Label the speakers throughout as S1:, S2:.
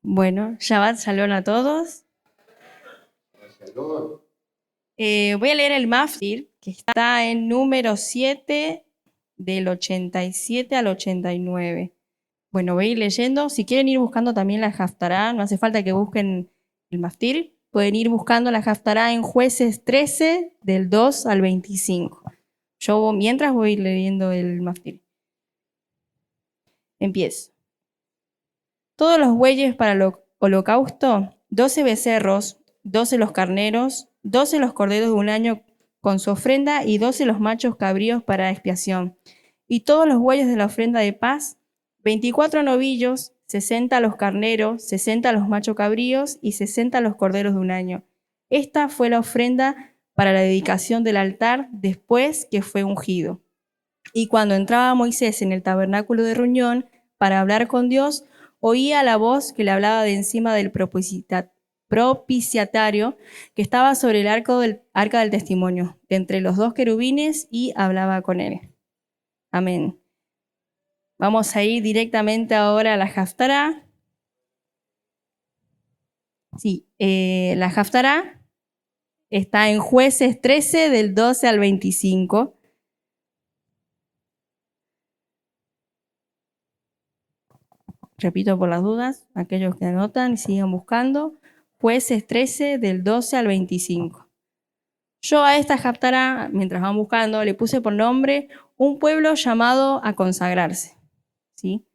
S1: Bueno, Shabbat Shalom a todos. Voy a leer el Maftir, que está en número 7 del 87 al 89. Bueno, voy a ir leyendo. Si quieren ir buscando también la Haftará, no hace falta que busquen el Maftir. Pueden ir buscando la Haftará en Jueces 13, del 2 al 25. Yo mientras voy leyendo el Maftir. Empiezo. Todos los bueyes para el holocausto, 12 becerros, 12 los carneros, 12 los corderos de un año con su ofrenda y 12 los machos cabríos para expiación. Y todos los bueyes de la ofrenda de paz, 24 novillos, 60 los carneros, 60 los machos cabríos y 60 los corderos de un año. Esta fue la ofrenda para la dedicación del altar después que fue ungido. Y cuando entraba Moisés en el tabernáculo de reunión para hablar con Dios, oía la voz que le hablaba de encima del propiciatario que estaba sobre el arca del testimonio, de entre los dos querubines, y hablaba con él. Amén. Vamos a ir directamente ahora a la Haftará. Sí, la Haftará está en Jueces 13, del 12 al 25. Repito por las dudas, aquellos que anotan sigan buscando. Jueces 13, del 12 al 25. Yo a esta Haftará, mientras van buscando, le puse por nombre un pueblo llamado a consagrarse. ¿Sí?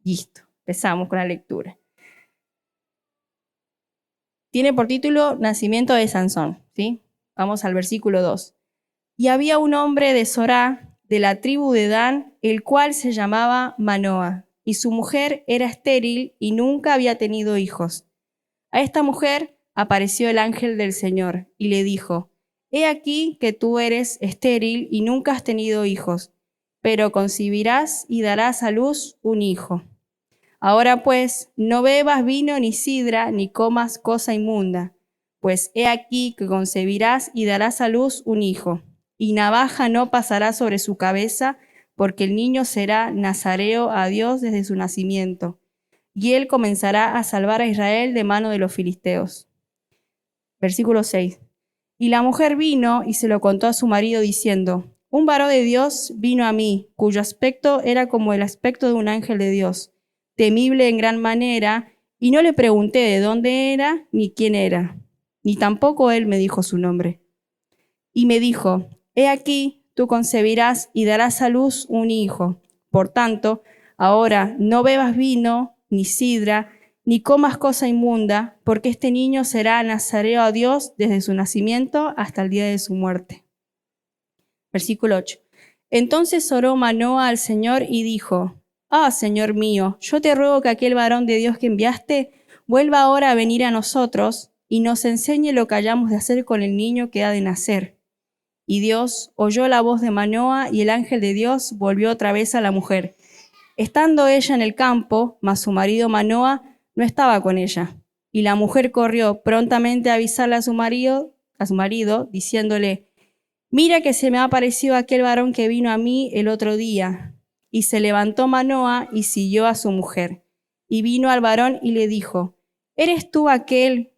S1: Listo, empezamos con la lectura. Tiene por título Nacimiento de Sansón. ¿Sí? Vamos al versículo 2. Y había un hombre de Sorá, de la tribu de Dan, el cual se llamaba Manoa, y su mujer era estéril y nunca había tenido hijos. A esta mujer apareció el ángel del Señor y le dijo: He aquí que tú eres estéril y nunca has tenido hijos, pero concebirás y darás a luz un hijo. Ahora pues, no bebas vino ni sidra, ni comas cosa inmunda, pues he aquí que concebirás y darás a luz un hijo, y navaja no pasará sobre su cabeza, porque el niño será nazareo a Dios desde su nacimiento, y él comenzará a salvar a Israel de mano de los filisteos. Versículo 6. Y la mujer vino y se lo contó a su marido diciendo: Un varón de Dios vino a mí, cuyo aspecto era como el aspecto de un ángel de Dios, temible en gran manera, y no le pregunté de dónde era ni quién era, ni tampoco él me dijo su nombre. Y me dijo: He aquí, tú concebirás y darás a luz un hijo. Por tanto, ahora no bebas vino, ni sidra, ni comas cosa inmunda, porque este niño será nazareo a Dios desde su nacimiento hasta el día de su muerte. Versículo 8. Entonces oró Manoa al Señor y dijo: Señor mío, yo te ruego que aquel varón de Dios que enviaste vuelva ahora a venir a nosotros y nos enseñe lo que hayamos de hacer con el niño que ha de nacer. Y Dios oyó la voz de Manoa, y el ángel de Dios volvió otra vez a la mujer, estando ella en el campo, mas su marido Manoa no estaba con ella. Y la mujer corrió prontamente a avisarle a su marido, diciéndole: Mira que se me ha aparecido aquel varón que vino a mí el otro día. Y se levantó Manoa y siguió a su mujer. Y vino al varón y le dijo: ¿Eres tú aquel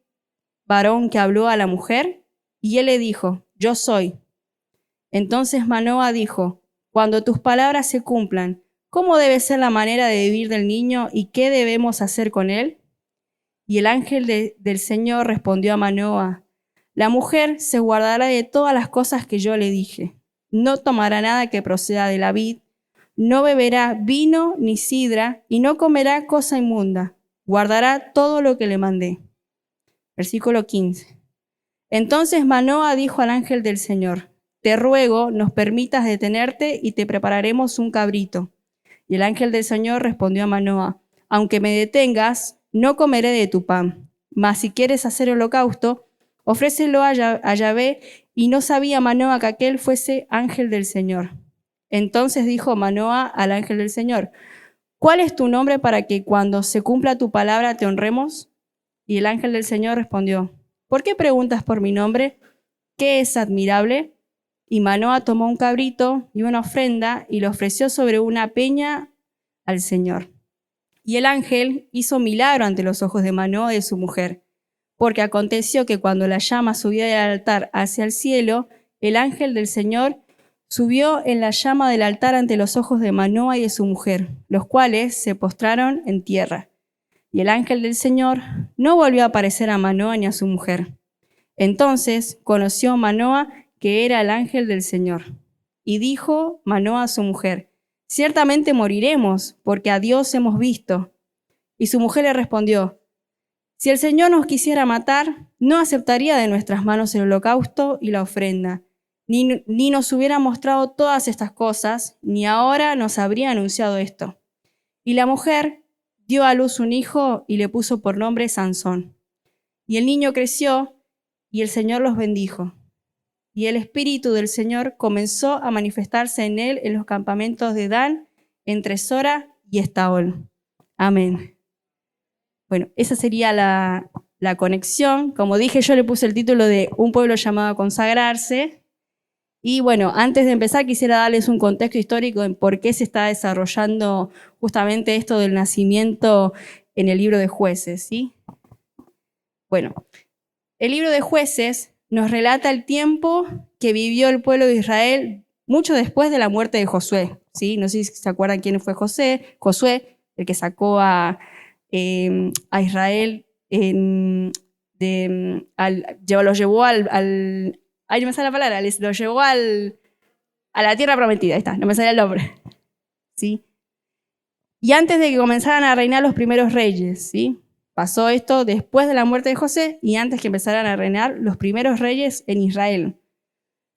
S1: varón que habló a la mujer? Y él le dijo: Yo soy. Entonces Manoa dijo: Cuando tus palabras se cumplan, ¿cómo debe ser la manera de vivir del niño y qué debemos hacer con él? Y el ángel del Señor respondió a Manoa: La mujer se guardará de todas las cosas que yo le dije. No tomará nada que proceda de la vid, no beberá vino ni sidra, y no comerá cosa inmunda. Guardará todo lo que le mandé. Versículo 15. Entonces Manoa dijo al ángel del Señor: Te ruego, nos permitas detenerte y te prepararemos un cabrito. Y el ángel del Señor respondió a Manoa: Aunque me detengas, no comeré de tu pan. Mas si quieres hacer holocausto, ofrécelo a Yahvé. Y no sabía Manoa que aquel fuese ángel del Señor. Entonces dijo Manoa al ángel del Señor: ¿Cuál es tu nombre para que cuando se cumpla tu palabra te honremos? Y el ángel del Señor respondió: ¿Por qué preguntas por mi nombre? ¿Qué es admirable? Y Manoa tomó un cabrito y una ofrenda y lo ofreció sobre una peña al Señor. Y el ángel hizo milagro ante los ojos de Manoa y de su mujer, porque aconteció que cuando la llama subía del altar hacia el cielo, el ángel del Señor subió en la llama del altar ante los ojos de Manoa y de su mujer, los cuales se postraron en tierra. Y el ángel del Señor no volvió a aparecer a Manoa ni a su mujer. Entonces conoció Manoa que era el ángel del Señor. Y dijo Manoa a su mujer: ciertamente moriremos, porque a Dios hemos visto. Y su mujer le respondió: si el Señor nos quisiera matar, no aceptaría de nuestras manos el holocausto y la ofrenda, ni nos hubiera mostrado todas estas cosas, ni ahora nos habría anunciado esto. Y la mujer dio a luz un hijo y le puso por nombre Sansón. Y el niño creció y el Señor los bendijo. Y el espíritu del Señor comenzó a manifestarse en él en los campamentos de Dan, entre Sora y Estaol. Amén. Bueno, esa sería la conexión. Como dije, yo le puse el título de Un pueblo llamado a consagrarse. Y bueno, antes de empezar quisiera darles un contexto histórico en por qué se está desarrollando justamente esto del nacimiento en el libro de Jueces, ¿sí? Bueno, el libro de Jueces nos relata el tiempo que vivió el pueblo de Israel mucho después de la muerte de Josué, ¿sí? No sé si se acuerdan quién fue Josué, el que sacó a Israel, los llevó ay, no me sale la palabra, lo llevó a la tierra prometida, ahí está, no me sale el nombre, ¿sí? Y antes de que comenzaran a reinar los primeros reyes, ¿sí? Pasó esto después de la muerte de José y antes que empezaran a reinar los primeros reyes en Israel.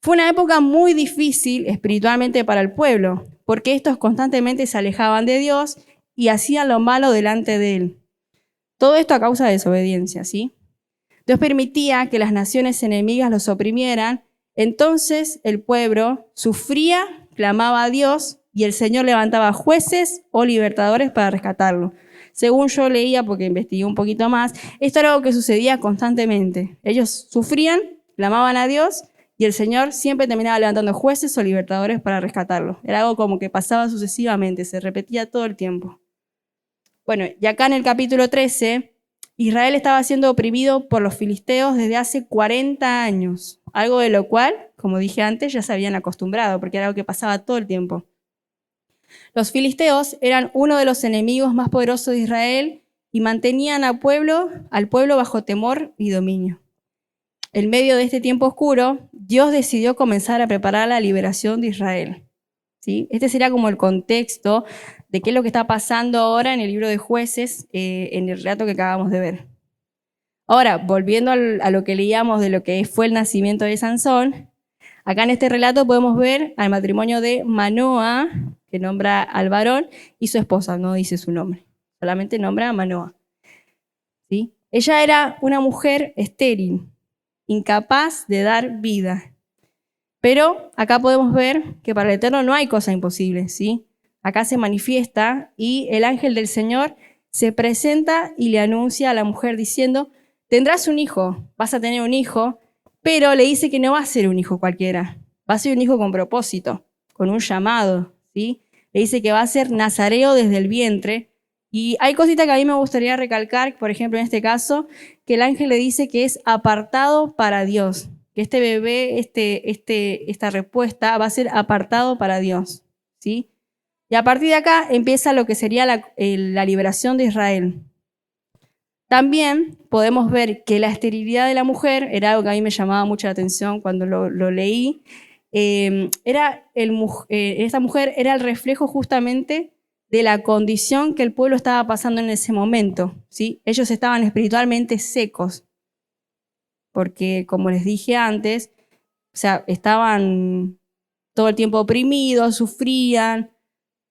S1: Fue una época muy difícil espiritualmente para el pueblo, porque estos constantemente se alejaban de Dios y hacían lo malo delante de él. Todo esto a causa de desobediencia, ¿sí? Dios permitía que las naciones enemigas los oprimieran, entonces el pueblo sufría, clamaba a Dios y el Señor levantaba jueces o libertadores para rescatarlo. Según yo leía, porque investigué un poquito más, esto era algo que sucedía constantemente. Ellos sufrían, clamaban a Dios y el Señor siempre terminaba levantando jueces o libertadores para rescatarlo. Era algo como que pasaba sucesivamente, se repetía todo el tiempo. Bueno, y acá en el capítulo 13, Israel estaba siendo oprimido por los filisteos desde hace 40 años, algo de lo cual, como dije antes, ya se habían acostumbrado, porque era algo que pasaba todo el tiempo. Los filisteos eran uno de los enemigos más poderosos de Israel y mantenían al pueblo bajo temor y dominio. En medio de este tiempo oscuro, Dios decidió comenzar a preparar la liberación de Israel, ¿sí? Este sería como el contexto de qué es lo que está pasando ahora en el libro de Jueces, en el relato que acabamos de ver. Ahora, volviendo a lo que leíamos de lo que fue el nacimiento de Sansón, acá en este relato podemos ver al matrimonio de Manoa, que nombra al varón, y su esposa, no dice su nombre, solamente nombra a Manoa, ¿sí? Ella era una mujer estéril, incapaz de dar vida. Pero acá podemos ver que para el Eterno no hay cosa imposible, ¿sí? Acá se manifiesta y el ángel del Señor se presenta y le anuncia a la mujer diciendo: tendrás un hijo, vas a tener un hijo, pero le dice que no va a ser un hijo cualquiera, va a ser un hijo con propósito, con un llamado, ¿sí? Le dice que va a ser nazareo desde el vientre. Y hay cositas que a mí me gustaría recalcar, por ejemplo, en este caso, que el ángel le dice que es apartado para Dios, que este bebé, esta respuesta va a ser apartado para Dios, ¿sí? Y a partir de acá empieza lo que sería la liberación de Israel. También podemos ver que la esterilidad de la mujer era algo que a mí me llamaba mucho la atención cuando lo leí. Esta mujer era el reflejo justamente de la condición que el pueblo estaba pasando en ese momento, ¿sí? Ellos estaban espiritualmente secos, porque como les dije antes, o sea, estaban todo el tiempo oprimidos, sufrían.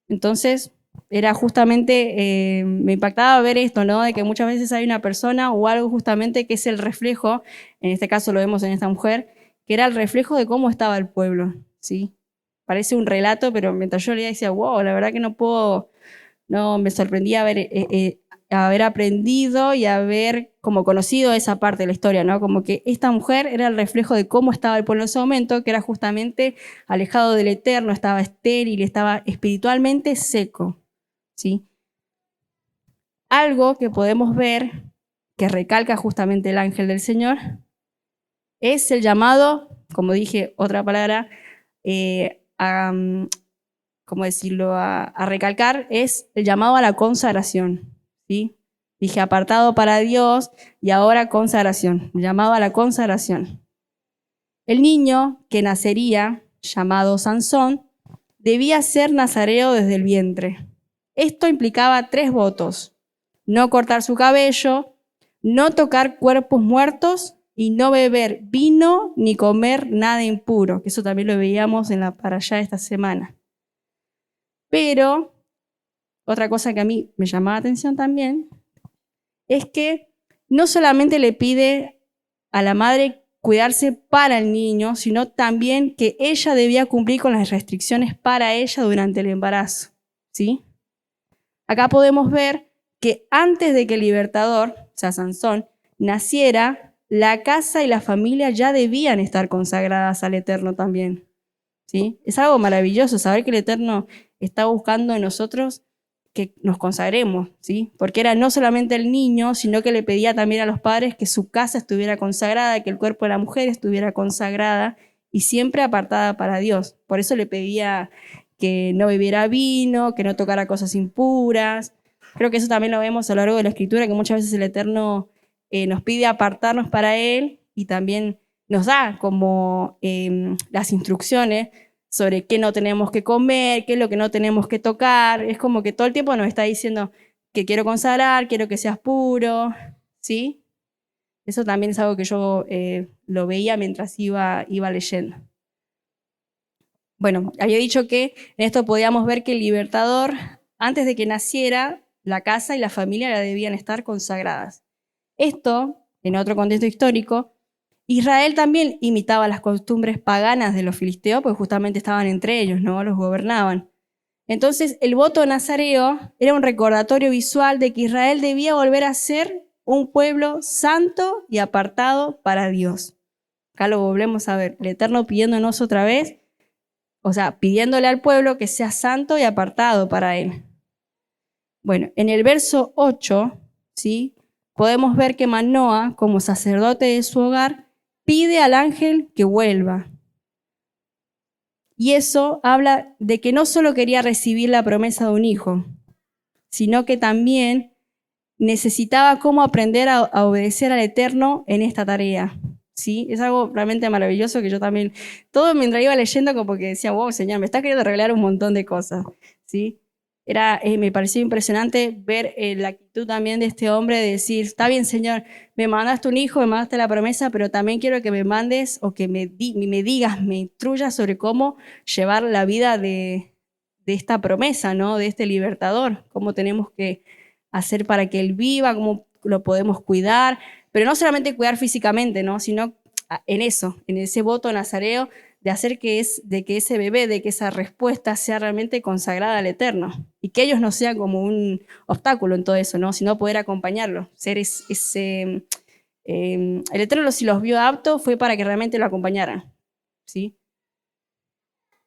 S1: Entonces, era justamente, me impactaba ver esto, ¿no? De que muchas veces hay una persona o algo justamente que es el reflejo, en este caso lo vemos en esta mujer, que era el reflejo de cómo estaba el pueblo, ¿sí? Parece un relato, pero mientras yo leía decía, wow, la verdad que me sorprendía haber aprendido y haber como conocido esa parte de la historia, ¿no? Como que esta mujer era el reflejo de cómo estaba el pueblo en ese momento, que era justamente alejado del Eterno, estaba estéril, estaba espiritualmente seco, ¿sí? algo que podemos ver, que recalca justamente el ángel del Señor, es el llamado, como dije, otra palabra, ¿cómo decirlo? A recalcar, es el llamado a la consagración, ¿sí? Dije apartado para Dios y ahora consagración, llamado a la consagración. El niño que nacería, llamado Sansón, debía ser nazareo desde el vientre. Esto implicaba 3 votos: no cortar su cabello, no tocar cuerpos muertos y no beber vino ni comer nada impuro, que eso también lo veíamos en la parashá esta semana. Pero otra cosa que a mí me llamaba la atención también es que no solamente le pide a la madre cuidarse para el niño, sino también que ella debía cumplir con las restricciones para ella durante el embarazo, ¿sí? Acá podemos ver que antes de que el libertador, o sea, Sansón, naciera, la casa y la familia ya debían estar consagradas al Eterno también, ¿sí? Es algo maravilloso saber que el Eterno está buscando en nosotros que nos consagremos, ¿sí? Porque era no solamente el niño, sino que le pedía también a los padres que su casa estuviera consagrada, que el cuerpo de la mujer estuviera consagrada y siempre apartada para Dios. Por eso le pedía que no bebiera vino, que no tocara cosas impuras. Creo que eso también lo vemos a lo largo de la Escritura, que muchas veces el Eterno nos pide apartarnos para Él y también nos da como las instrucciones sobre qué no tenemos que comer, qué es lo que no tenemos que tocar. Es como que todo el tiempo nos está diciendo que quiero consagrar, quiero que seas puro, ¿sí? Eso también es algo que yo lo veía mientras iba leyendo. Bueno, había dicho que en esto podíamos ver que el libertador, antes de que naciera, la casa y la familia la debían estar consagradas. Esto, en otro contexto histórico, Israel también imitaba las costumbres paganas de los filisteos, porque justamente estaban entre ellos, ¿no? Los gobernaban. Entonces, el voto nazareo era un recordatorio visual de que Israel debía volver a ser un pueblo santo y apartado para Dios. Acá lo volvemos a ver, el Eterno pidiéndonos otra vez, o sea, pidiéndole al pueblo que sea santo y apartado para Él. Bueno, en el verso 8, ¿sí? Podemos ver que Manoa, como sacerdote de su hogar, pide al ángel que vuelva. Y eso habla de que no solo quería recibir la promesa de un hijo, sino que también necesitaba cómo aprender a obedecer al Eterno en esta tarea. ¿Sí? Es algo realmente maravilloso que yo también, todo mientras iba leyendo, como que decía, wow, Señor, me estás queriendo revelar un montón de cosas. ¿Sí? Me pareció impresionante ver la actitud también de este hombre de decir, está bien, Señor, me mandaste un hijo, me mandaste la promesa, pero también quiero que me mandes o que me digas, me instruyas sobre cómo llevar la vida de esta promesa, ¿no? De este libertador, cómo tenemos que hacer para que él viva, cómo lo podemos cuidar, pero no solamente cuidar físicamente, ¿no? Sino en eso, en ese voto nazareo, de hacer que ese bebé, de que esa respuesta sea realmente consagrada al Eterno y que ellos no sean como un obstáculo en todo eso, ¿no? Sino poder acompañarlo, ser ese... el Eterno, si los vio aptos, fue para que realmente lo acompañaran, ¿sí?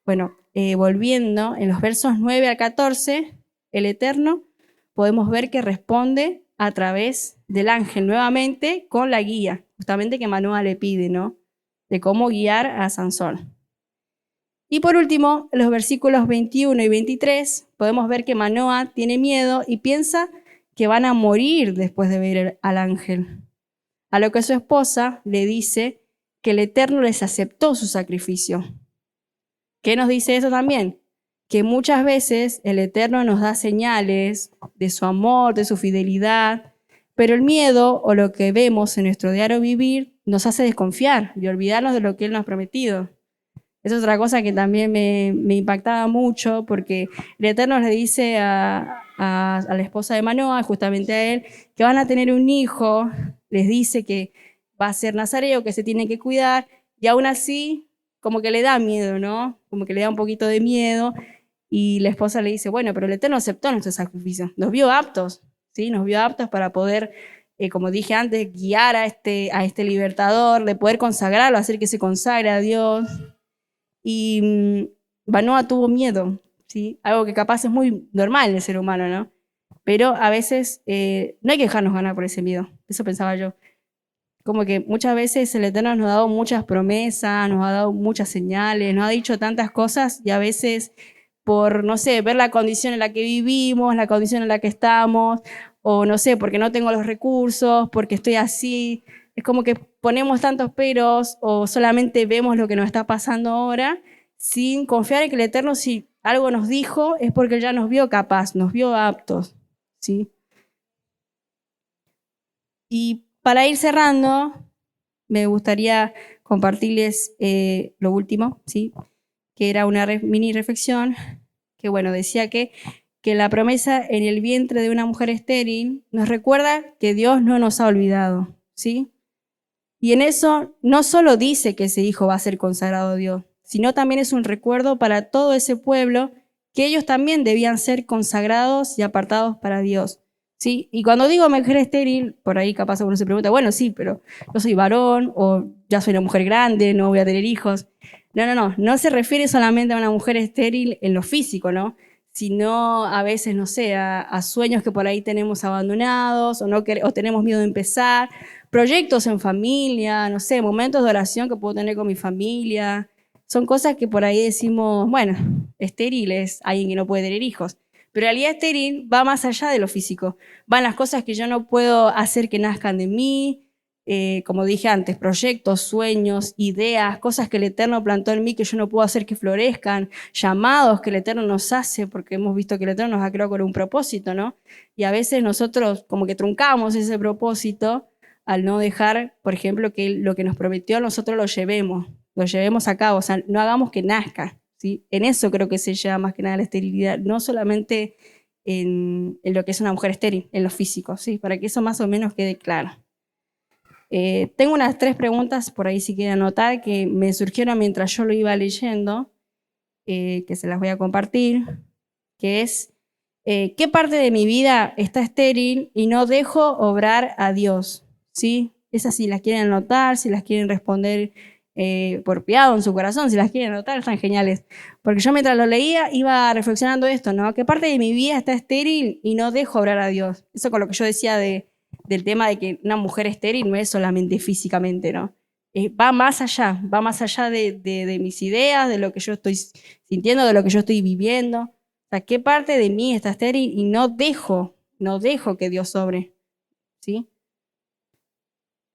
S1: Bueno, volviendo, en los versos 9 al 14, el Eterno podemos ver que responde a través del ángel nuevamente con la guía, justamente que Manoa le pide, ¿no? De cómo guiar a Sansón. Y por último, en los versículos 21 y 23, podemos ver que Manoa tiene miedo y piensa que van a morir después de ver al ángel. A lo que su esposa le dice que el Eterno les aceptó su sacrificio. ¿Qué nos dice eso también? Que muchas veces el Eterno nos da señales de su amor, de su fidelidad, pero el miedo o lo que vemos en nuestro diario vivir nos hace desconfiar y olvidarnos de lo que Él nos ha prometido. Esa es otra cosa que también me impactaba mucho, porque el Eterno le dice a la esposa de Manoa, justamente a él, que van a tener un hijo, les dice que va a ser nazareo, que se tiene que cuidar, y aún así como que le da miedo, ¿no? Como que le da un poquito de miedo, y la esposa le dice, bueno, pero el Eterno aceptó nuestro sacrificio, nos vio aptos, ¿sí? Nos vio aptos para poder, como dije antes, guiar a este libertador, de poder consagrarlo, hacer que se consagre a Dios. Y Manoa tuvo miedo, ¿sí? Algo que capaz es muy normal en el ser humano, ¿no? Pero a veces no hay que dejarnos ganar por ese miedo. Eso pensaba yo. Como que muchas veces el Eterno nos ha dado muchas promesas, nos ha dado muchas señales, nos ha dicho tantas cosas y a veces por, no sé, ver la condición en la que vivimos, la condición en la que estamos, o no sé, porque no tengo los recursos, porque estoy así, es como que ponemos tantos peros o solamente vemos lo que nos está pasando ahora sin confiar en que el Eterno, si algo nos dijo, es porque Él ya nos vio capaz, nos vio aptos, ¿sí? Y para ir cerrando, me gustaría compartirles lo último, ¿sí? Que era una mini reflexión, que bueno, decía que la promesa en el vientre de una mujer estéril nos recuerda que Dios no nos ha olvidado, ¿sí? Y en eso no solo dice que ese hijo va a ser consagrado a Dios, sino también es un recuerdo para todo ese pueblo que ellos también debían ser consagrados y apartados para Dios. ¿Sí? Y cuando digo mujer estéril, por ahí capaz uno se pregunta, bueno, sí, pero yo soy varón o ya soy una mujer grande, no voy a tener hijos. No se refiere solamente a una mujer estéril en lo físico, ¿no? Sino a veces, no sé, a sueños que por ahí tenemos abandonados o tenemos miedo de empezar, proyectos en familia, no sé, momentos de oración que puedo tener con mi familia. Son cosas que por ahí decimos, bueno, estéril es alguien que no puede tener hijos. Pero en realidad estéril va más allá de lo físico. Van las cosas que yo no puedo hacer que nazcan de mí, como dije antes, proyectos, sueños, ideas, cosas que el Eterno plantó en mí que yo no puedo hacer que florezcan, llamados que el Eterno nos hace, porque hemos visto que el Eterno nos ha creado con un propósito, ¿no? Y a veces nosotros como que truncamos ese propósito al no dejar, por ejemplo, que lo que nos prometió nosotros lo llevemos a cabo, o sea, no hagamos que nazca, ¿sí? En eso creo que se lleva más que nada la esterilidad, no solamente en lo que es una mujer estéril, en lo físico, ¿sí? Para que eso más o menos quede claro. Tengo unas 3 preguntas por ahí si quieren anotar que me surgieron mientras yo lo iba leyendo, que se las voy a compartir, que es, ¿qué parte de mi vida está estéril y no dejo obrar a Dios? ¿Sí? Esas si las quieren anotar, si las quieren responder por piado en su corazón, si las quieren anotar, están geniales. Porque yo mientras lo leía iba reflexionando esto, ¿no? ¿Qué parte de mi vida está estéril y no dejo obrar a Dios? Eso con lo que yo decía del tema de que una mujer estéril no es solamente físicamente, ¿no? Va más allá de mis ideas, de lo que yo estoy sintiendo, de lo que yo estoy viviendo. O sea, ¿qué parte de mí está estéril y no dejo que Dios sobre? ¿Sí?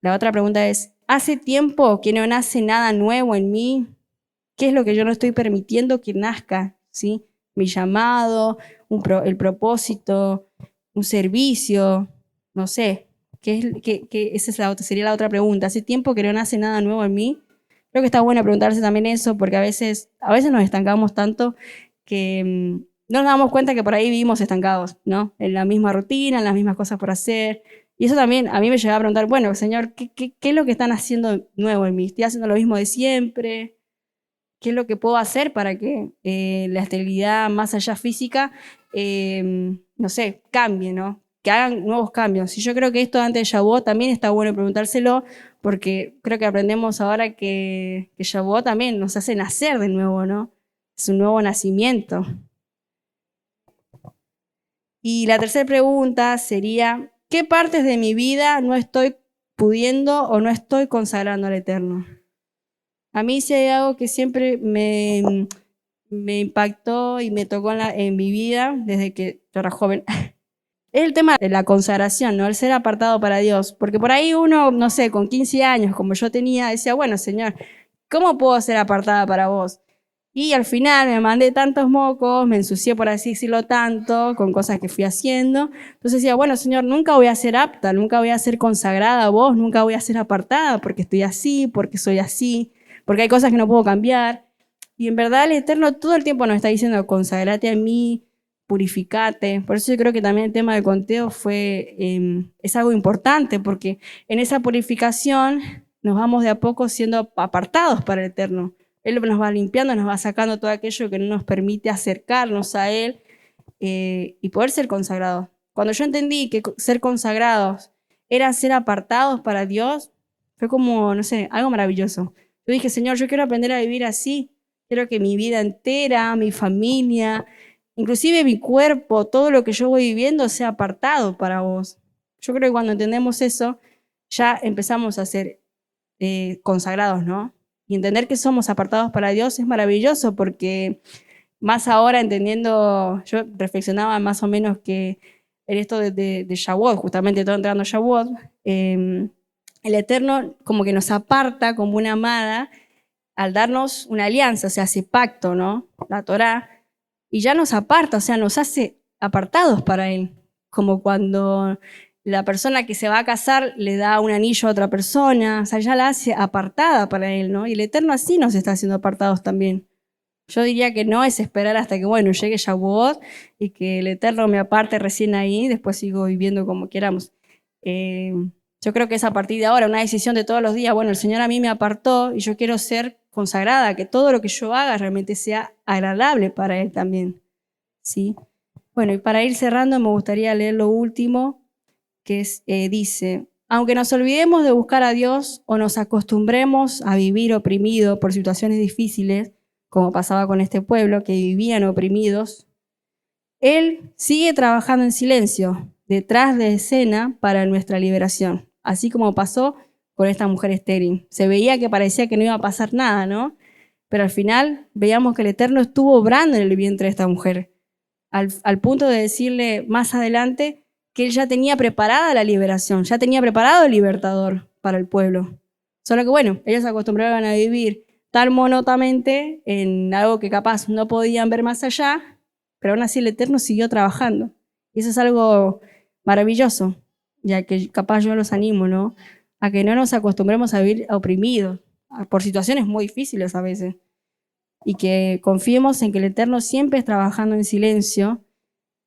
S1: La otra pregunta es, ¿hace tiempo que no nace nada nuevo en mí? ¿Qué es lo que yo no estoy permitiendo que nazca? ¿Sí? Mi llamado, el propósito, un servicio, no sé. Esa es sería la otra pregunta. ¿Hace tiempo que no nace nada nuevo en mí? Creo que está bueno preguntarse también eso, porque a veces nos estancamos tanto que no nos damos cuenta que por ahí vivimos estancados, ¿no? En la misma rutina, en las mismas cosas por hacer. Y eso también a mí me lleva a preguntar, bueno, Señor, ¿qué es lo que están haciendo nuevo en mí? ¿Estoy haciendo lo mismo de siempre? ¿Qué es lo que puedo hacer para que la esterilidad más allá física, no sé, cambie, ¿no? Que hagan nuevos cambios. Y yo creo que esto antes de Shavuot también está bueno preguntárselo, porque creo que aprendemos ahora que Shavuot también nos hace nacer de nuevo, ¿no? Es un nuevo nacimiento. Y la tercera pregunta sería, ¿qué partes de mi vida no estoy pudiendo o no estoy consagrando al Eterno? A mí sí hay algo que siempre me impactó y me tocó en mi vida desde que yo era joven. Es el tema de la consagración, ¿no? El ser apartado para Dios. Porque por ahí uno, no sé, con 15 años, como yo tenía, decía, bueno, Señor, ¿cómo puedo ser apartada para vos? Y al final me mandé tantos mocos, me ensucié, por así decirlo, tanto, con cosas que fui haciendo. Entonces decía, bueno, Señor, nunca voy a ser apta, nunca voy a ser consagrada a vos, nunca voy a ser apartada porque estoy así, porque soy así, porque hay cosas que no puedo cambiar. Y en verdad el Eterno todo el tiempo nos está diciendo, consagrate a mí, purificate. Por eso yo creo que también el tema del conteo es algo importante, porque en esa purificación nos vamos de a poco siendo apartados para el Eterno. Él nos va limpiando, nos va sacando todo aquello que no nos permite acercarnos a Él y poder ser consagrados. Cuando yo entendí que ser consagrados era ser apartados para Dios, fue como, no sé, algo maravilloso. Yo dije, Señor, yo quiero aprender a vivir así. Quiero que mi vida entera, mi familia, inclusive mi cuerpo, todo lo que yo voy viviendo sea apartado para vos. Yo creo que cuando entendemos eso, ya empezamos a ser consagrados, ¿no? Y entender que somos apartados para Dios es maravilloso, porque más ahora entendiendo, yo reflexionaba más o menos que en esto de Shavuot, justamente todo entrando a Shavuot, el Eterno como que nos aparta como una amada al darnos una alianza, o sea, hace pacto, ¿no? La Torá, y ya nos aparta, o sea, nos hace apartados para Él, como cuando la persona que se va a casar le da un anillo a otra persona, o sea, ya la hace apartada para Él, ¿no? Y el Eterno así nos está haciendo apartados también. Yo diría que no es esperar hasta que, bueno, llegue Shavuot y que el Eterno me aparte recién ahí, después sigo viviendo como queramos. Yo creo que es a partir de ahora una decisión de todos los días. Bueno, el Señor a mí me apartó y yo quiero ser consagrada, que todo lo que yo haga realmente sea agradable para Él también, ¿sí? Bueno, y para ir cerrando me gustaría leer lo último, que es, dice: aunque nos olvidemos de buscar a Dios o nos acostumbremos a vivir oprimidos por situaciones difíciles, como pasaba con este pueblo, que vivían oprimidos, Él sigue trabajando en silencio, detrás de escena, para nuestra liberación, así como pasó con esta mujer estéril. Se veía que parecía que no iba a pasar nada, ¿no? Pero al final veíamos que el Eterno estuvo obrando en el vientre de esta mujer, al punto de decirle más adelante que Él ya tenía preparada la liberación, ya tenía preparado el libertador para el pueblo. Solo que bueno, ellos se acostumbraban a vivir tan monótonamente en algo que capaz no podían ver más allá, pero aún así el Eterno siguió trabajando. Y eso es algo maravilloso, ya que capaz yo los animo, ¿no? A que no nos acostumbremos a vivir oprimidos por situaciones muy difíciles a veces, y que confiemos en que el Eterno siempre es trabajando en silencio.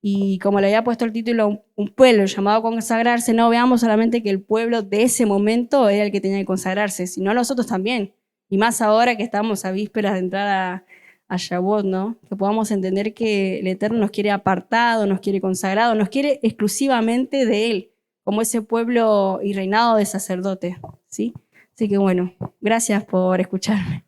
S1: Y como le había puesto el título, un pueblo llamado a consagrarse, no veamos solamente que el pueblo de ese momento era el que tenía que consagrarse, sino nosotros también. Y más ahora que estamos a vísperas de entrar a Shavuot, ¿no? Que podamos entender que el Eterno nos quiere apartado, nos quiere consagrado, nos quiere exclusivamente de Él, como ese pueblo y reinado de sacerdotes, ¿sí? Así que bueno, gracias por escucharme.